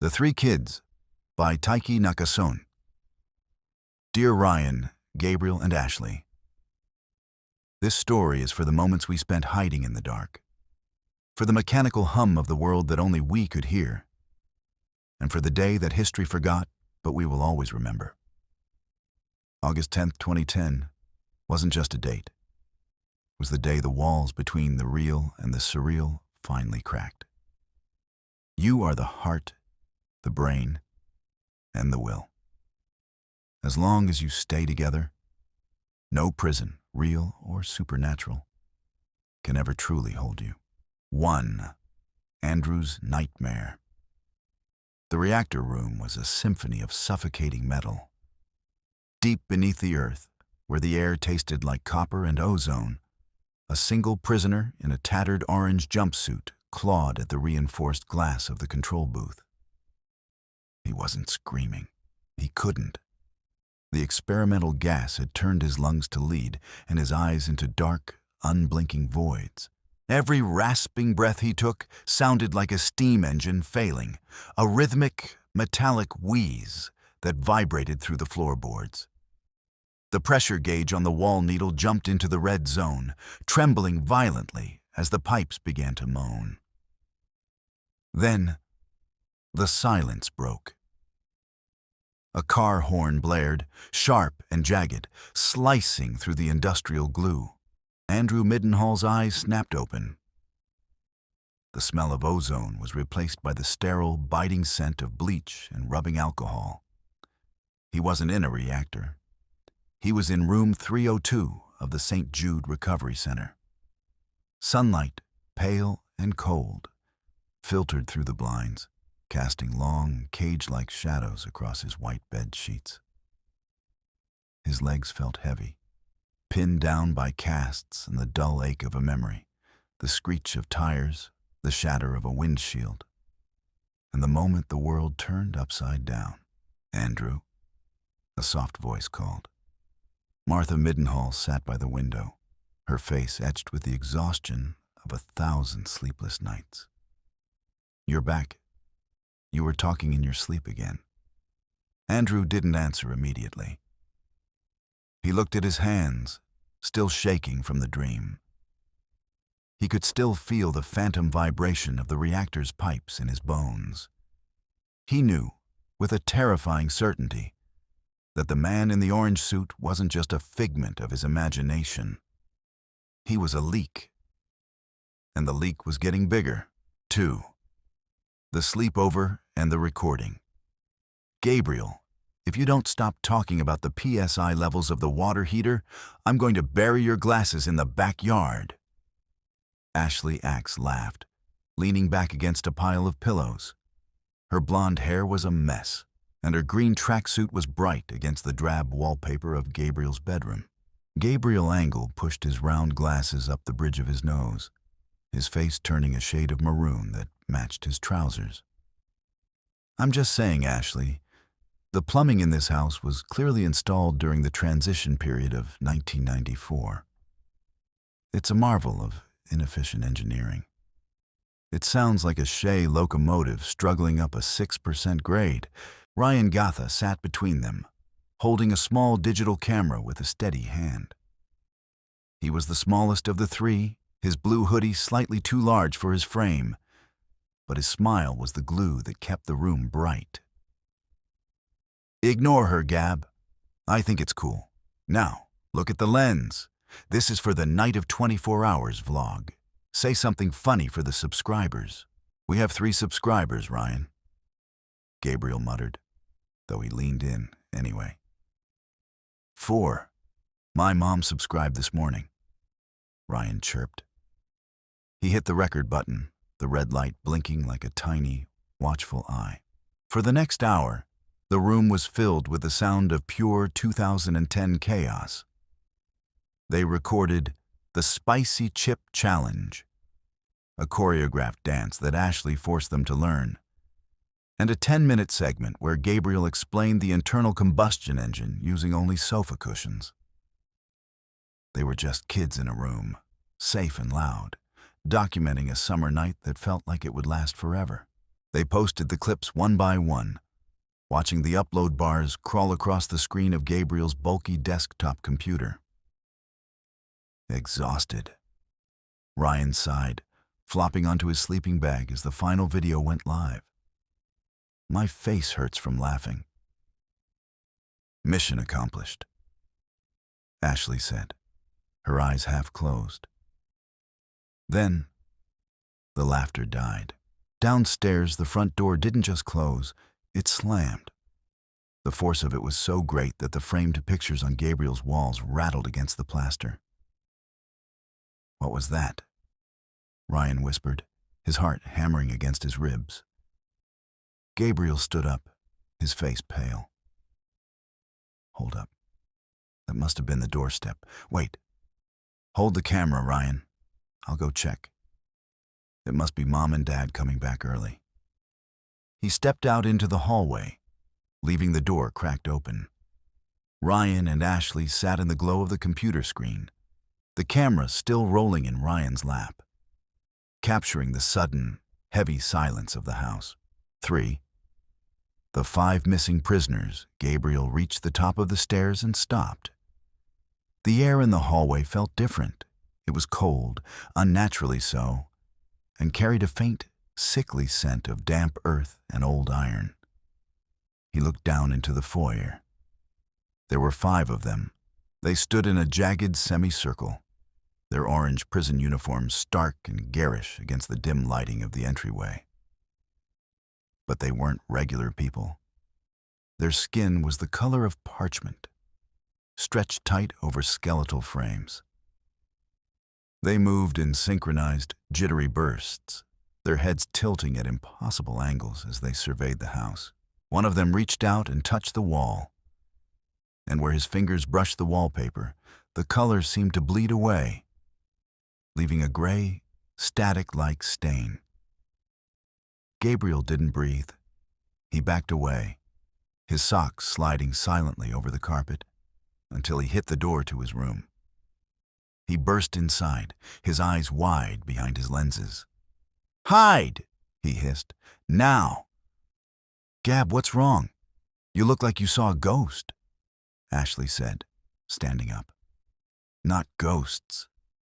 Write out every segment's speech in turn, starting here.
The Three Kids by Taiki Nakasone. Dear Ryan, Gabriel, and Ashley, this story is for the moments we spent hiding in the dark, for the mechanical hum of the world that only we could hear, and for the day that history forgot, but we will always remember. August 10th, 2010 wasn't just a date. It was the day the walls between the real and the surreal finally cracked. You are the heart, the brain, and the will. As long as you stay together, no prison, real or supernatural, can ever truly hold you. 1. Andrew's nightmare. The reactor room was a symphony of suffocating metal. Deep beneath the earth, where the air tasted like copper and ozone, a single prisoner in a tattered orange jumpsuit clawed at the reinforced glass of the control booth. He wasn't screaming. He couldn't. The experimental gas had turned his lungs to lead and his eyes into dark, unblinking voids. Every rasping breath he took sounded like a steam engine failing, a rhythmic, metallic wheeze that vibrated through the floorboards. The pressure gauge on the wall needle jumped into the red zone, trembling violently as the pipes began to moan. Then, the silence broke. A car horn blared, sharp and jagged, slicing through the industrial glue. Andrew Middenhall's eyes snapped open. The smell of ozone was replaced by the sterile, biting scent of bleach and rubbing alcohol. He wasn't in a reactor. He was in room 302 of the St. Jude Recovery Center. Sunlight, pale and cold, filtered through the blinds, casting long, cage-like shadows across his white bed sheets. His legs felt heavy, pinned down by casts and the dull ache of a memory, the screech of tires, the shatter of a windshield. And the moment the world turned upside down, "Andrew," a soft voice called. Martha Middenhall sat by the window, her face etched with the exhaustion of 1,000 sleepless nights. "You're back. You were talking in your sleep again." Andrew didn't answer immediately. He looked at his hands, still shaking from the dream. He could still feel the phantom vibration of the reactor's pipes in his bones. He knew, with a terrifying certainty, that the man in the orange suit wasn't just a figment of his imagination. He was a leak. And the leak was getting bigger, too. The sleepover and the recording. "Gabriel, if you don't stop talking about the PSI levels of the water heater, I'm going to bury your glasses in the backyard." Ashley Axe laughed, leaning back against a pile of pillows. Her blonde hair was a mess, and her green tracksuit was bright against the drab wallpaper of Gabriel's bedroom. Gabriel Angle pushed his round glasses up the bridge of his nose, his face turning a shade of maroon that matched his trousers. "I'm just saying, Ashley, the plumbing in this house was clearly installed during the transition period of 1994. It's a marvel of inefficient engineering. It sounds like a Shea locomotive struggling up a 6% grade." Ryan Gatha sat between them, holding a small digital camera with a steady hand. He was the smallest of the three, his blue hoodie slightly too large for his frame, but his smile was the glue that kept the room bright. "Ignore her, Gab. I think it's cool. Now, look at the lens. This is for the Night of 24 Hours vlog. Say something funny for the subscribers. We have 3 subscribers, Ryan." Gabriel muttered, though he leaned in anyway. 4. My mom subscribed this morning," Ryan chirped. He hit the record button, the red light blinking like a tiny, watchful eye. For the next hour, the room was filled with the sound of pure 2010 chaos. They recorded the Spicy Chip Challenge, a choreographed dance that Ashley forced them to learn, and a 10-minute segment where Gabriel explained the internal combustion engine using only sofa cushions. They were just kids in a room, safe and loud, documenting a summer night that felt like it would last forever. They posted the clips one by one, watching the upload bars crawl across the screen of Gabriel's bulky desktop computer. Exhausted, Ryan sighed, flopping onto his sleeping bag as the final video went live. My face hurts from laughing. Mission accomplished, Ashley said, her eyes half closed. Then, the laughter died. Downstairs, the front door didn't just close, it slammed. The force of it was so great that the framed pictures on Gabriel's walls rattled against the plaster. "What was that?" Ryan whispered, his heart hammering against his ribs. Gabriel stood up, his face pale. "Hold up. That must have been the doorstep. Wait. Hold the camera, Ryan. I'll go check. It must be Mom and Dad coming back early." He stepped out into the hallway, leaving the door cracked open. Ryan and Ashley sat in the glow of the computer screen, the camera still rolling in Ryan's lap, capturing the sudden, heavy silence of the house. 3. The 5 missing prisoners. Gabriel reached the top of the stairs and stopped. The air in the hallway felt different. It was cold, unnaturally so, and carried a faint, sickly scent of damp earth and old iron. He looked down into the foyer. There were 5 of them. They stood in a jagged semicircle, their orange prison uniforms stark and garish against the dim lighting of the entryway. But they weren't regular people. Their skin was the color of parchment, stretched tight over skeletal frames. They moved in synchronized, jittery bursts, their heads tilting at impossible angles as they surveyed the house. One of them reached out and touched the wall, and where his fingers brushed the wallpaper, the color seemed to bleed away, leaving a gray, static-like stain. Gabriel didn't breathe. He backed away, his socks sliding silently over the carpet, until he hit the door to his room. He burst inside, his eyes wide behind his lenses. "Hide!" he hissed. "Now!" "Gab, what's wrong? You look like you saw a ghost," Ashley said, standing up. "Not ghosts,"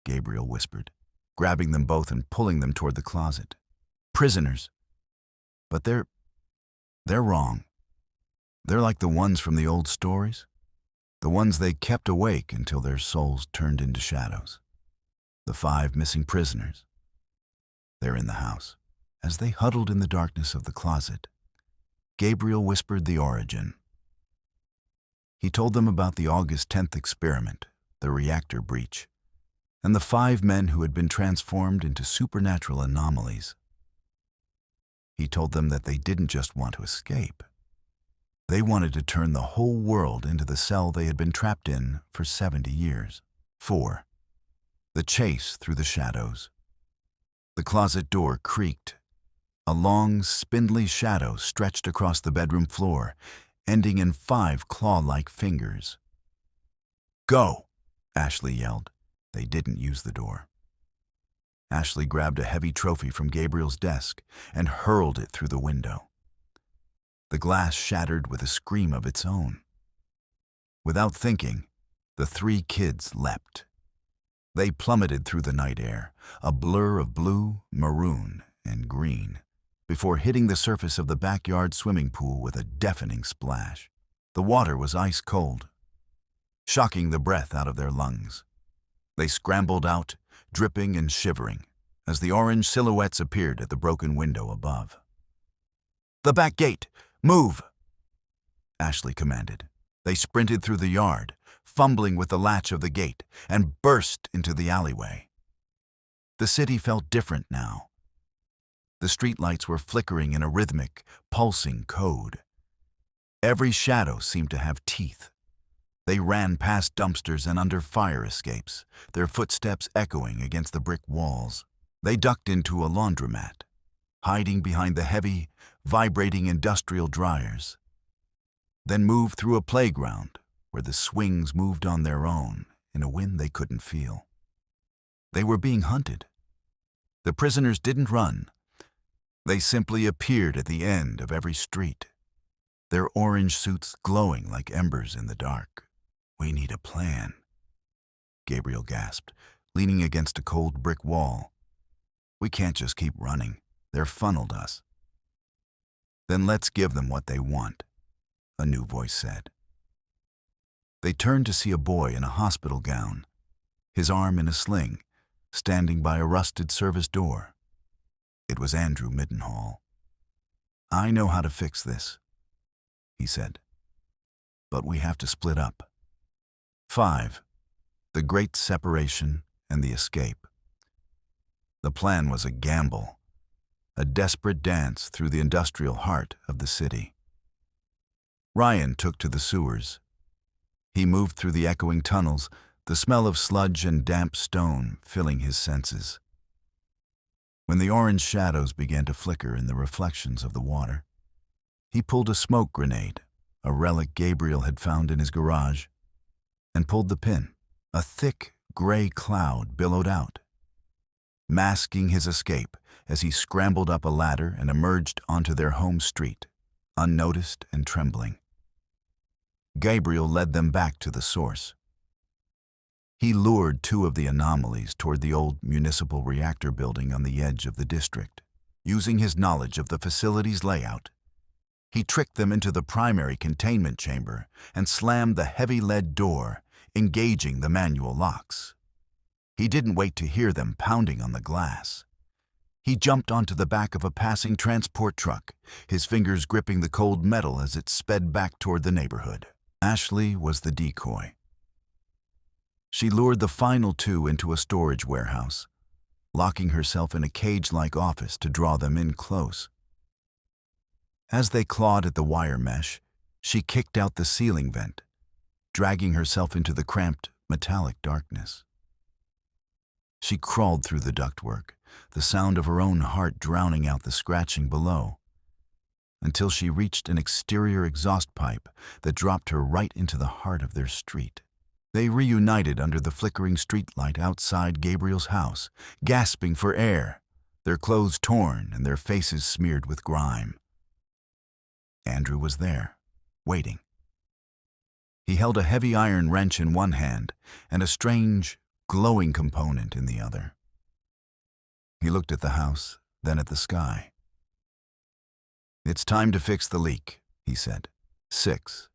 Gabriel whispered, grabbing them both and pulling them toward the closet. "Prisoners. But they're wrong. They're like the ones from the old stories. The ones they kept awake until their souls turned into shadows. The 5 missing prisoners. They're in the house." As they huddled in the darkness of the closet, Gabriel whispered the origin. He told them about the August 10th experiment, the reactor breach, and the 5 men who had been transformed into supernatural anomalies. He told them that they didn't just want to escape. They wanted to turn the whole world into the cell they had been trapped in for 70 years. 4. The chase through the shadows. The closet door creaked. A long, spindly shadow stretched across the bedroom floor, ending in 5 claw-like fingers. "Go!" Ashley yelled. They didn't use the door. Ashley grabbed a heavy trophy from Gabriel's desk and hurled it through the window. The glass shattered with a scream of its own. Without thinking, the 3 kids leapt. They plummeted through the night air, a blur of blue, maroon, and green, before hitting the surface of the backyard swimming pool with a deafening splash. The water was ice cold, shocking the breath out of their lungs. They scrambled out, dripping and shivering, as the orange silhouettes appeared at the broken window above. "The back gate! Move!" Ashley commanded. They sprinted through the yard, fumbling with the latch of the gate, and burst into the alleyway. The city felt different now. The streetlights were flickering in a rhythmic, pulsing code. Every shadow seemed to have teeth. They ran past dumpsters and under fire escapes, their footsteps echoing against the brick walls. They ducked into a laundromat, hiding behind the heavy, vibrating industrial dryers. Then moved through a playground where the swings moved on their own in a wind they couldn't feel. They were being hunted. The prisoners didn't run. They simply appeared at the end of every street, their orange suits glowing like embers in the dark. "We need a plan," Gabriel gasped, leaning against a cold brick wall. "We can't just keep running. They're funneled us." "Then let's give them what they want," a new voice said. They turned to see a boy in a hospital gown, his arm in a sling, standing by a rusted service door. It was Andrew Mittenhall. "I know how to fix this," he said. "But we have to split up." 5. The Great Separation and the Escape. The plan was a gamble, a desperate dance through the industrial heart of the city. Ryan took to the sewers. He moved through the echoing tunnels, the smell of sludge and damp stone filling his senses. When the orange shadows began to flicker in the reflections of the water, he pulled a smoke grenade, a relic Gabriel had found in his garage, and pulled the pin. A thick, gray cloud billowed out, masking his escape as he scrambled up a ladder and emerged onto their home street, unnoticed and trembling. Gabriel led them back to the source. He lured two of the anomalies toward the old municipal reactor building on the edge of the district. Using his knowledge of the facility's layout, he tricked them into the primary containment chamber and slammed the heavy lead door, engaging the manual locks. He didn't wait to hear them pounding on the glass. He jumped onto the back of a passing transport truck, his fingers gripping the cold metal as it sped back toward the neighborhood. Ashley was the decoy. She lured the final two into a storage warehouse, locking herself in a cage-like office to draw them in close. As they clawed at the wire mesh, she kicked out the ceiling vent, dragging herself into the cramped, metallic darkness. She crawled through the ductwork, the sound of her own heart drowning out the scratching below, until she reached an exterior exhaust pipe that dropped her right into the heart of their street. They reunited under the flickering streetlight outside Gabriel's house, gasping for air, their clothes torn and their faces smeared with grime. Andrew was there, waiting. He held a heavy iron wrench in one hand and a strange, glowing component in the other. He looked at the house, then at the sky. "It's time to fix the leak," he said. 6.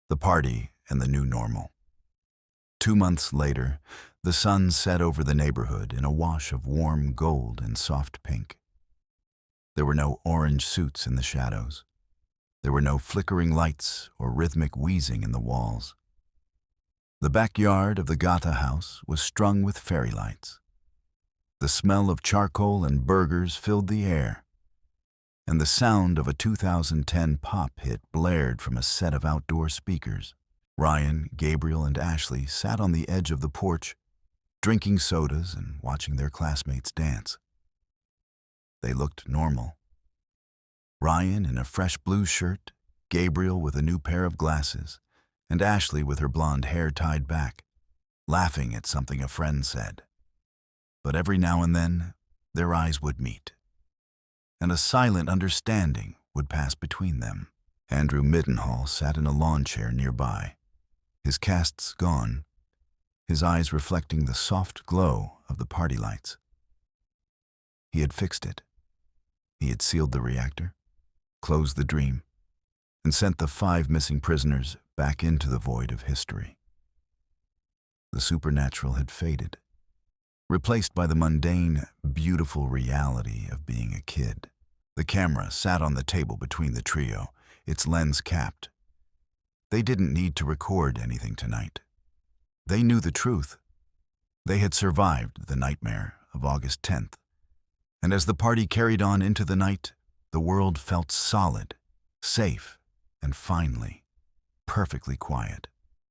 The party and the new normal. 2 months later, the sun set over the neighborhood in a wash of warm gold and soft pink. There were no orange suits in the shadows. There were no flickering lights or rhythmic wheezing in the walls. The backyard of the Gata house was strung with fairy lights. The smell of charcoal and burgers filled the air, and the sound of a 2010 pop hit blared from a set of outdoor speakers. Ryan, Gabriel, and Ashley sat on the edge of the porch, drinking sodas and watching their classmates dance. They looked normal. Ryan in a fresh blue shirt, Gabriel with a new pair of glasses, and Ashley with her blonde hair tied back, laughing at something a friend said. But every now and then, their eyes would meet, and a silent understanding would pass between them. Andrew Mittenhall sat in a lawn chair nearby, his casts gone, his eyes reflecting the soft glow of the party lights. He had fixed it. He had sealed the reactor, closed the dream, and sent the 5 missing prisoners back into the void of history. The supernatural had faded, replaced by the mundane, beautiful reality of being a kid. The camera sat on the table between the trio, its lens capped. They didn't need to record anything tonight. They knew the truth. They had survived the nightmare of August 10th. And as the party carried on into the night, the world felt solid, safe, and finally, perfectly quiet.